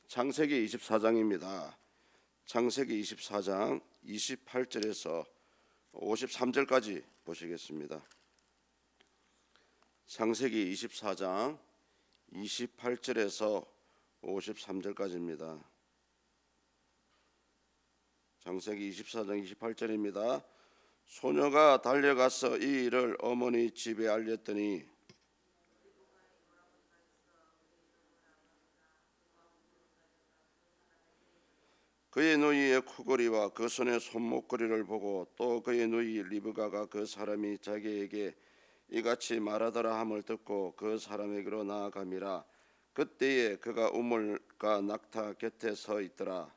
창세기 24장입니다. 창세기 24장 28절에서 53절까지 보시겠습니다. 창세기 24장 28절에서 53절까지입니다. 창세기 24장 28절입니다. 소녀가 달려가서 이 일을 어머니 집에 알렸더니 그의 누이의 코골이와 그 손의 손목걸이를 보고 또 그의 누이 리브가가 그 사람이 자기에게 이같이 말하더라 함을 듣고 그 사람에게로 나아가미라. 그때에 그가 우물가 낙타 곁에 서 있더라.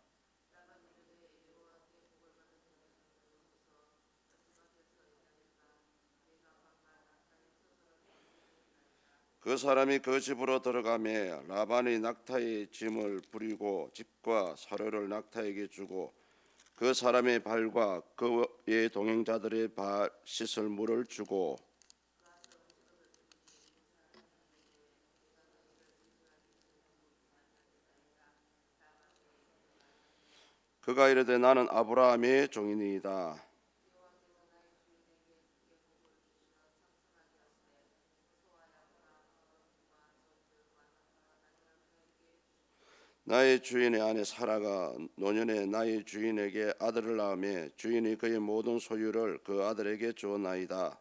그 사람이 그 집으로 들어가매 라반이 낙타의 짐을 부리고 집과 사료를 낙타에게 주고 그 사람의 발과 그의 동행자들의 발 씻을 물을 주고 그가 이르되 나는 아브라함의 종이니이다. 나의 주인의 아내 사라가 노년에 나의 주인에게 아들을 낳으며 주인이 그의 모든 소유를 그 아들에게 주었나이다.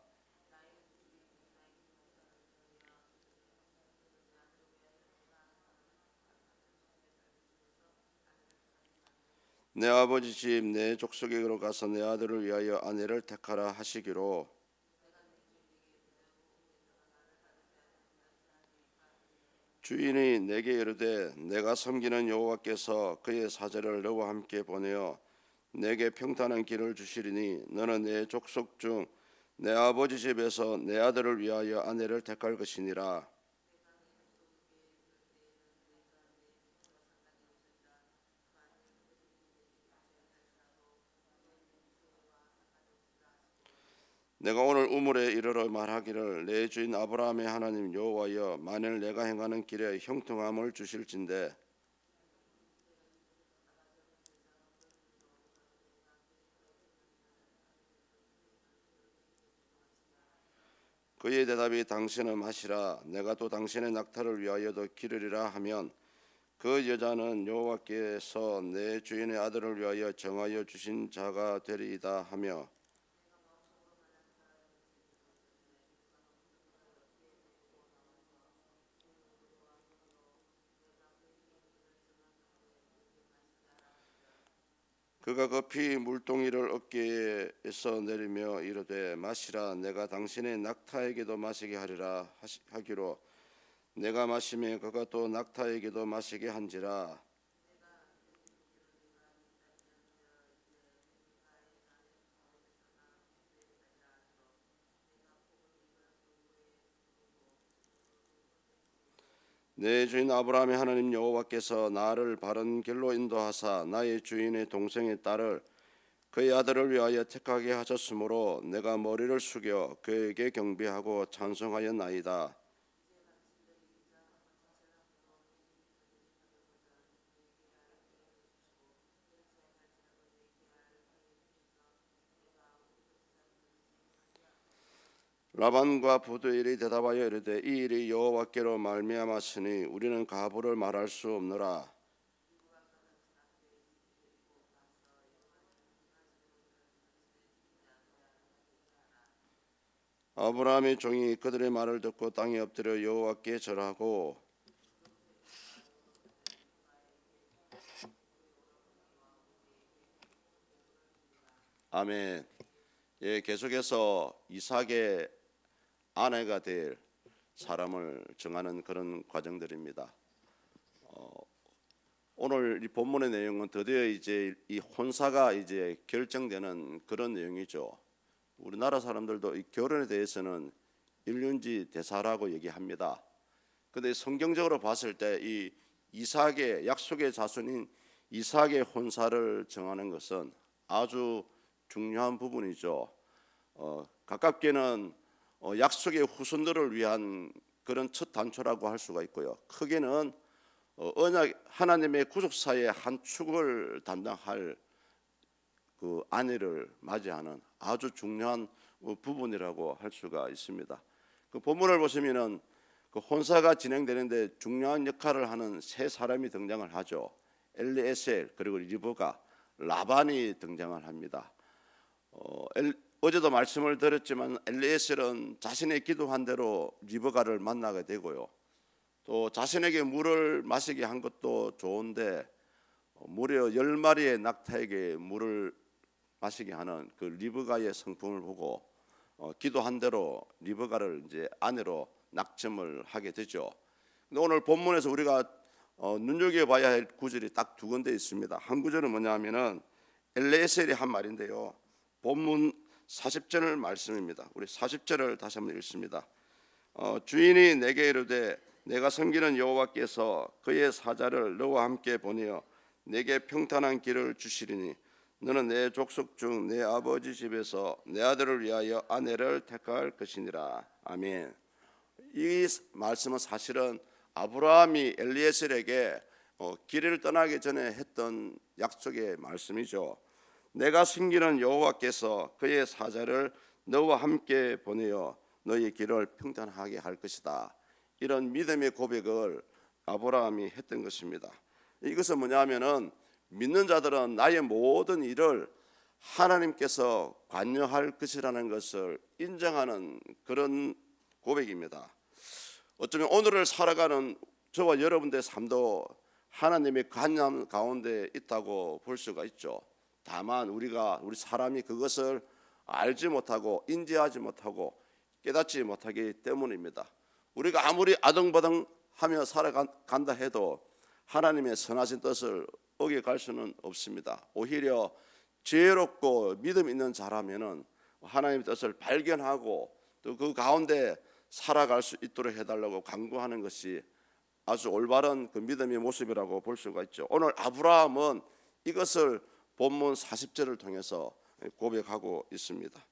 내 아버지 집 내 족속에게로 가서 내 아들을 위하여 아내를 택하라 하시기로 주인이 내게 이르되 내가 섬기는 여호와께서 그의 사제를 너와 함께 보내어 내게 평탄한 길을 주시리니 너는 내 족속 중 내 아버지 집에서 내 아들을 위하여 아내를 택할 것이니라. 내가 오늘 우물에 이르러 말하기를 내 주인 아브라함의 하나님 여호와여 만일 내가 행하는 길에 형통함을 주실진대 그의 대답이 당신은 마시라 내가 또 당신의 낙타를 위하여도 기르리라 하면 그 여자는 여호와께서 내 주인의 아들을 위하여 정하여 주신 자가 되리이다 하며 그가 급히 물동이를 어깨에서 내리며 이르되 마시라 내가 당신의 낙타에게도 마시게 하리라 하기로 내가 마시며 그가 또 낙타에게도 마시게 한지라. 내 주인 아브라함의 하나님 여호와께서 나를 바른 길로 인도하사 나의 주인의 동생의 딸을 그의 아들을 위하여 택하게 하셨으므로 내가 머리를 숙여 그에게 경배하고 찬송하였나이다. 라반과 부두엘이 대답하여 이르되 이 일이 여호와께로 말미암았으니 우리는 가부를 말할 수 없노라. 아브라함의 종이 그들의 말을 듣고 땅에 엎드려 여호와께 절하고 아멘. 예, 계속해서 이삭의 아내가 될 사람을 정하는 그런 과정들입니다. 오늘 이 본문의 내용은 드디어 이제 이 혼사가 이제 결정되는 그런 내용이죠. 우리나라 사람들도 이 결혼에 대해서는 일륜지 대사라고 얘기합니다. 그런데 성경적으로 봤을 때 이 이삭의 약속의 자손인 이삭의 혼사를 정하는 것은 아주 중요한 부분이죠. 가깝게는 약속의 후손들을 위한 그런 첫 단초라고 할 수가 있고요. 크게는 언약 하나님의 구속사의 한 축을 담당할 그 아내를 맞이하는 아주 중요한 부분이라고 할 수가 있습니다. 그 본문을 보시면은 그 혼사가 진행되는데 중요한 역할을 하는 세 사람이 등장을 하죠. 엘리에셀 그리고 리브가, 라반이 등장을 합니다. 어제도 말씀을 드렸지만 엘리에셀은 자신의 기도한 대로 리브가를 만나게 되고요. 또 자신에게 물을 마시게 한 것도 좋은데 무려 10마리의 낙타에게 물을 마시게 하는 그 리브가의 성품을 보고 기도한 대로 리브가를 이제 아내로 낙점을 하게 되죠. 근데 오늘 본문에서 우리가 눈여겨봐야 할 구절이 딱 두 군데 있습니다. 한 구절은 뭐냐면은 엘레셀이 한 말인데요. 본문 40절 말씀입니다. 우리 40절을 다시 한번 읽습니다. 주인이 내게 이르되 내가 섬기는 여호와께서 그의 사자를 너와 함께 보내어 내게 평탄한 길을 주시리니 너는 내 족속 중 내 아버지 집에서 내 아들을 위하여 아내를 택할 것이니라. 아멘. 이 말씀은 사실은 아브라함이 엘리에셀에게 길을 떠나기 전에 했던 약속의 말씀이죠. 내가 섬기는 여호와께서 그의 사자를 너와 함께 보내어 너의 길을 평탄하게 할 것이다. 이런 믿음의 고백을 아브라함이 했던 것입니다. 이것은 뭐냐면은 믿는 자들은 나의 모든 일을 하나님께서 관여할 것이라는 것을 인정하는 그런 고백입니다. 어쩌면 오늘을 살아가는 저와 여러분들의 삶도 하나님의 관념 가운데 있다고 볼 수가 있죠. 다만 우리 사람이 그것을 알지 못하고 인지하지 못하고 깨닫지 못하기 때문입니다. 우리가 아무리 아등바등하며 살아간다 해도 하나님의 선하신 뜻을 어겨갈 수는 없습니다. 오히려 지혜롭고 믿음 있는 자라면은 하나님의 뜻을 발견하고 또 그 가운데 살아갈 수 있도록 해달라고 강구하는 것이 아주 올바른 그 믿음의 모습이라고 볼 수가 있죠. 오늘 아브라함은 이것을 본문 40절을 통해서 고백하고 있습니다.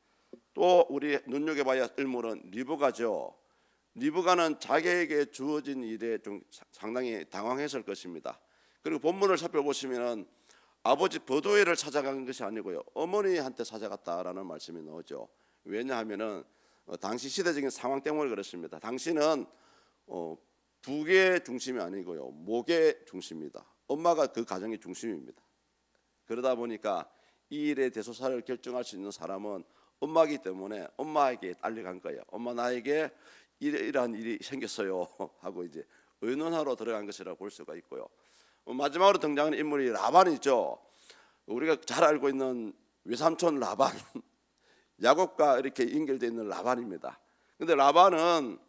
또 우리 눈여겨봐야 할 인물은 리브가죠. 리브가는 자기에게 주어진 일에 좀 상당히 당황했을 것입니다. 그리고 본문을 살펴보시면 아버지 버두엘을 찾아간 것이 아니고요, 어머니한테 찾아갔다라는 말씀이 나오죠. 왜냐하면은 당시 시대적인 상황 때문에 그렇습니다. 당시는 부의 중심이 아니고요, 목의 중심입니다. 엄마가 그 가정의 중심입니다. 그러다 보니까 이 일의 대소사를 결정할 수 있는 사람은 엄마이기 때문에 엄마에게 딸려간 거예요. 엄마, 나에게 이러한 일이 생겼어요 하고 이제 의논하러 들어간 것이라고 볼 수가 있고요. 마지막으로 등장하는 인물이 라반이죠. 우리가 잘 알고 있는 외삼촌 라반, 야곱과 이렇게 연결되어 있는 라반입니다. 그런데 라반은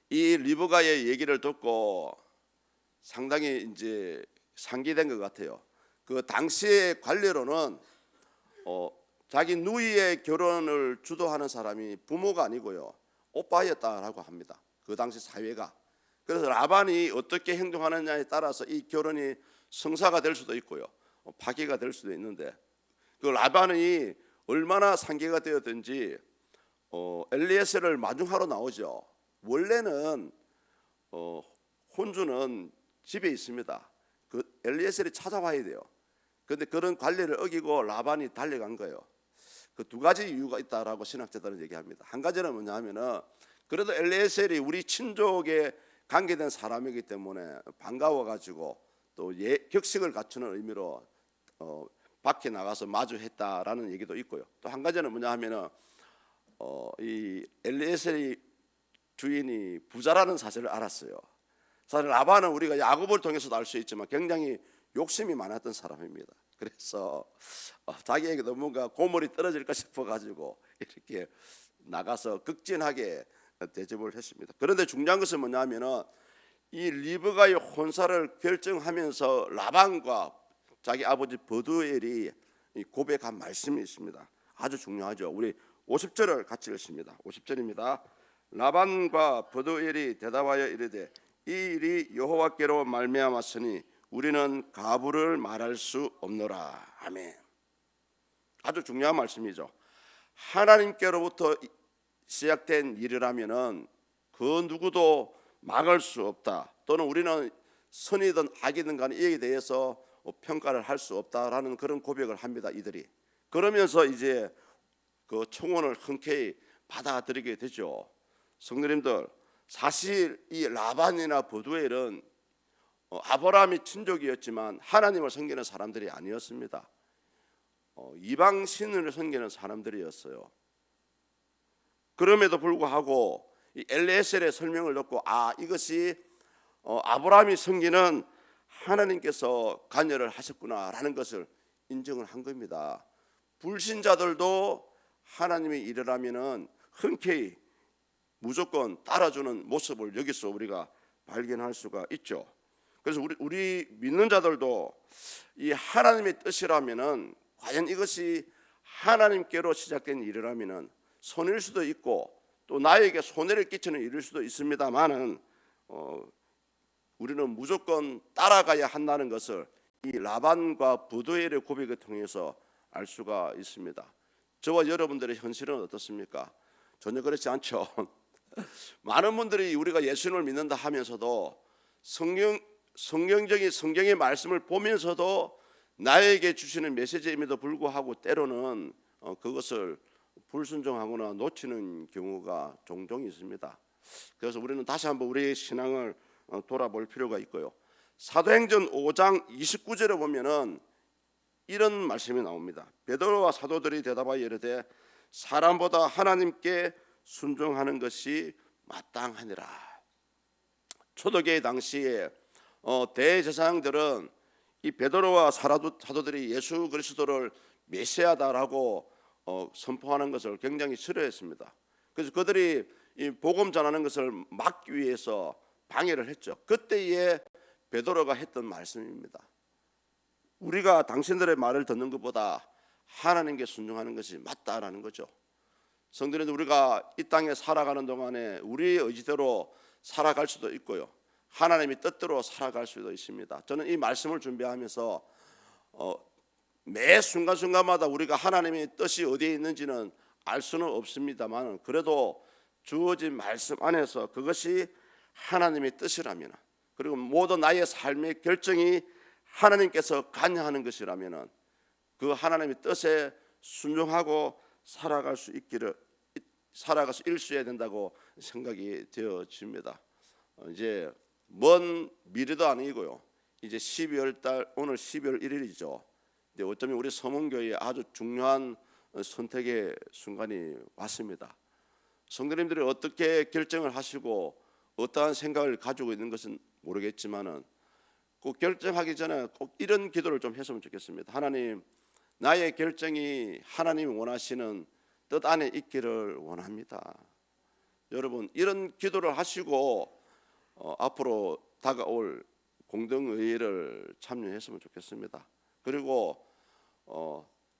이 리브가의 얘기를 듣고 상당히 이제 상기된 것 같아요. 그 당시의 관례로는 자기 누이의 결혼을 주도하는 사람이 부모가 아니고요, 오빠였다라고 합니다. 그 당시 사회가. 그래서 라반이 어떻게 행동하느냐에 따라서 이 결혼이 성사가 될 수도 있고요, 파기가 될 수도 있는데, 그 라반이 얼마나 상기가 되었든지 엘리에셀을 마중하러 나오죠. 원래는 혼주는 집에 있습니다. 그 엘리에셀이 찾아와야 돼요. 그런데 그런 관리를 어기고 라반이 달려간 거예요. 그 두 가지 이유가 있다라고 신학자들은 얘기합니다. 한 가지는 뭐냐면은 그래도 엘리에셀이 우리 친족에 관계된 사람이기 때문에 반가워가지고 또 격식을 갖추는 의미로 밖에 나가서 마주했다라는 얘기도 있고요. 또 한 가지는 뭐냐 하면은 이 엘리에셀이 주인이 부자라는 사실을 알았어요. 사실 라반은 우리가 야곱을 통해서도 알 수 있지만 굉장히 욕심이 많았던 사람입니다. 그래서 자기에게도 뭔가 고물이 떨어질까 싶어가지고 이렇게 나가서 극진하게 대접을 했습니다. 그런데 중요한 것은 뭐냐면은 이 리브가의 혼사를 결정하면서 라반과 자기 아버지 버두엘이 고백한 말씀이 있습니다. 아주 중요하죠. 우리 50절을 같이 읽습니다. 50절입니다. 라반과 버두엘이 대답하여 이르되 이 일이 여호와께로 말미암았으니 우리는 가부를 말할 수 없노라. 아멘. 아주 중요한 말씀이죠. 하나님께로부터 시작된 일이라면은 그 누구도 막을 수 없다. 또는 우리는 선이든 악이든 간에 이에 대해서 평가를 할 수 없다라는 그런 고백을 합니다. 이들이 그러면서 이제 그 청혼을 흔쾌히 받아들이게 되죠. 성도님들, 사실 이 라반이나 브두엘은 아브라함이 친족이었지만 하나님을 섬기는 사람들이 아니었습니다. 이방 신을 섬기는 사람들이었어요. 그럼에도 불구하고 이 엘레셀의 설명을 듣고 이것이 아브라함이 섬기는 하나님께서 관여를 하셨구나라는 것을 인정을 한 겁니다. 불신자들도 하나님의 일을 하면은 흔쾌히 무조건 따라주는 모습을 여기서 우리가 발견할 수가 있죠. 그래서 우리 믿는 자들도 이 하나님의 뜻이라면은 과연 이것이 하나님께로 시작된 일이라면은 손해일 수도 있고 또 나에게 손해를 끼치는 일일 수도 있습니다만은 우리는 무조건 따라가야 한다는 것을 이 라반과 브두엘의 고백을 통해서 알 수가 있습니다. 저와 여러분들의 현실은 어떻습니까? 전혀 그렇지 않죠. 많은 분들이 우리가 예수님을 믿는다 하면서도 성경의 말씀을 보면서도 나에게 주시는 메시지임에도 불구하고 때로는 그것을 불순종하거나 놓치는 경우가 종종 있습니다. 그래서 우리는 다시 한번 우리의 신앙을 돌아볼 필요가 있고요. 사도행전 5장 29절에 보면은 이런 말씀이 나옵니다. 베드로와 사도들이 대답하여 이르되 사람보다 하나님께 순종하는 것이 마땅하니라. 초대교회 당시에 대제사장들은 이 베드로와 사도들이 예수 그리스도를 메시아다라고 선포하는 것을 굉장히 싫어했습니다. 그래서 그들이 이 복음 전하는 것을 막기 위해서 방해를 했죠. 그때에 베드로가 했던 말씀입니다. 우리가 당신들의 말을 듣는 것보다 하나님께 순종하는 것이 맞다라는 거죠. 성도님들, 우리가 이 땅에 살아가는 동안에 우리의 의지대로 살아갈 수도 있고요, 하나님의 뜻대로 살아갈 수도 있습니다. 저는 이 말씀을 준비하면서 매 순간순간마다 우리가 하나님의 뜻이 어디에 있는지는 알 수는 없습니다만, 그래도 주어진 말씀 안에서 그것이 하나님의 뜻이라면, 그리고 모든 나의 삶의 결정이 하나님께서 관여하는 것이라면 그 하나님의 뜻에 순종하고 살아갈 수 있어야 된다고 생각이 되어집니다. 이제 먼 미래도 아니고요, 이제 12월 달, 오늘 12월 1일이죠. 근데 어쩌면 우리 서문교회에 아주 중요한 선택의 순간이 왔습니다. 성도님들이 어떻게 결정을 하시고 어떠한 생각을 가지고 있는 것은 모르겠지만은 꼭 결정하기 전에 꼭 이런 기도를 좀 했으면 좋겠습니다. 하나님, 나의 결정이 하나님이 원하시는 뜻 안에 있기를 원합니다. 여러분, 이런 기도를 하시고 앞으로 다가올 공동의회를 참여했으면 좋겠습니다. 그리고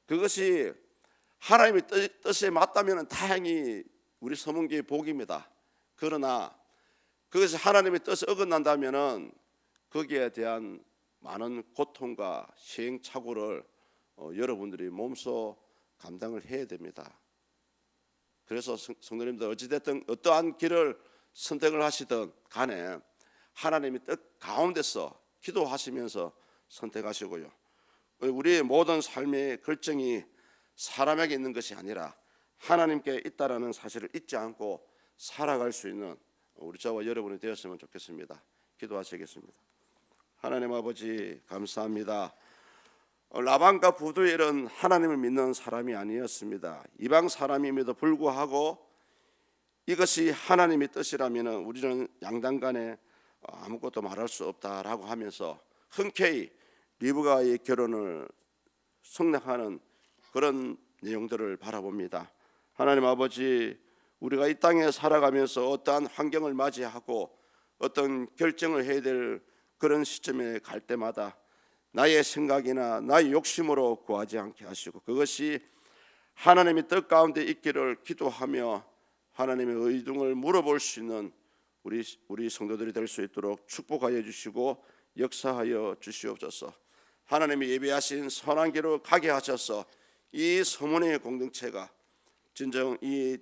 그것이 하나님의 뜻에 맞다면 다행히 우리 서문교의 복입니다. 그러나 그것이 하나님의 뜻에 어긋난다면 거기에 대한 많은 고통과 시행착오를 여러분들이 몸소 감당을 해야 됩니다. 그래서 성도님들, 어찌됐든 어떠한 길을 선택을 하시든 간에 하나님의 뜻 가운데서 기도하시면서 선택하시고요, 우리의 모든 삶의 결정이 사람에게 있는 것이 아니라 하나님께 있다라는 사실을 잊지 않고 살아갈 수 있는 우리 저와 여러분이 되었으면 좋겠습니다. 기도하시겠습니다. 하나님 아버지, 감사합니다. 라반과 브두엘은 하나님을 믿는 사람이 아니었습니다. 이방 사람임에도 불구하고 이것이 하나님의 뜻이라면 우리는 양당간에 아무것도 말할 수 없다라고 하면서 흔쾌히 리브가의 결혼을 승낙하는 그런 내용들을 바라봅니다. 하나님 아버지, 우리가 이 땅에 살아가면서 어떠한 환경을 맞이하고 어떤 결정을 해야 될 그런 시점에 갈 때마다 나의 생각이나 나의 욕심으로 구하지 않게 하시고 그것이 하나님의 뜻 가운데 있기를 기도하며 하나님의 의중을 물어볼 수 있는 우리 성도들이 될 수 있도록 축복하여 주시고 역사하여 주시옵소서. 하나님이 예비하신 선한 길로 가게 하셔서 이 서문의 공동체가 진정 이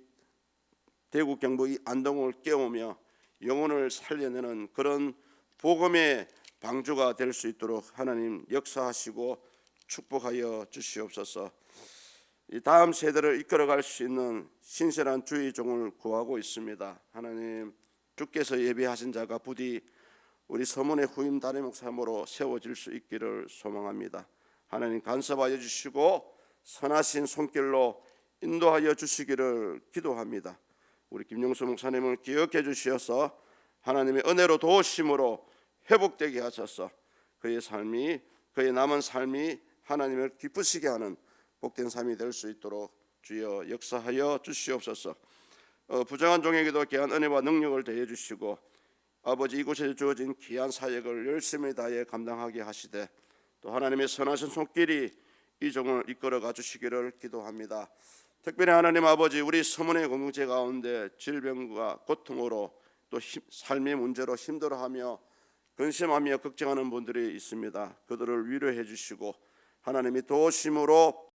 대구 경북 이 안동을 깨우며 영혼을 살려내는 그런 복음의 방주가 될 수 있도록 하나님 역사하시고 축복하여 주시옵소서. 이 다음 세대를 이끌어갈 수 있는 신실한 주의 종을 구하고 있습니다. 하나님, 주께서 예비하신 자가 부디 우리 서문의 후임 담임 목사님으로 세워질 수 있기를 소망합니다. 하나님 간섭하여 주시고 선하신 손길로 인도하여 주시기를 기도합니다. 우리 김영수 목사님을 기억해 주시어서 하나님의 은혜로 도우심으로 회복되게 하셔서 그의 삶이, 그의 남은 삶이 하나님을 기쁘시게 하는 복된 삶이 될 수 있도록 주여 역사하여 주시옵소서. 부정한 종에게도 귀한 은혜와 능력을 더해 주시고 아버지 이곳에 주어진 귀한 사역을 열심히 다해 감당하게 하시되 또 하나님의 선하신 손길이 이 종을 이끌어가 주시기를 기도합니다. 특별히 하나님 아버지, 우리 서문의 공동체 가운데 질병과 고통으로 또 삶의 문제로 힘들어하며 근심하며 걱정하는 분들이 있습니다. 그들을 위로해 주시고 하나님이 도우심으로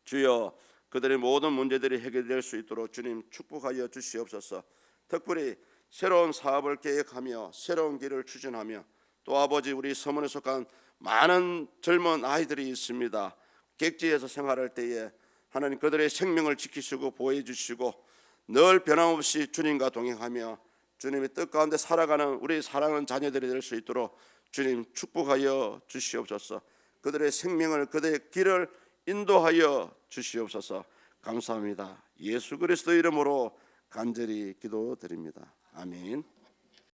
주여 그들의 모든 문제들이 해결될 수 있도록 주님 축복하여 주시옵소서. 특별히 새로운 사업을 계획하며 새로운 길을 추진하며 또 아버지, 우리 서문에 속한 많은 젊은 아이들이 있습니다. 객지에서 생활할 때에 하나님 그들의 생명을 지키시고 보호해 주시고 늘 변함없이 주님과 동행하며 주님의 뜻 가운데 살아가는 우리 사랑하는 자녀들이 될 수 있도록 주님 축복하여 주시옵소서. 그들의 생명을, 그들의 길을 인도하여 주시옵소서. 감사합니다. 예수 그리스도 이름으로 간절히 기도드립니다. 아멘.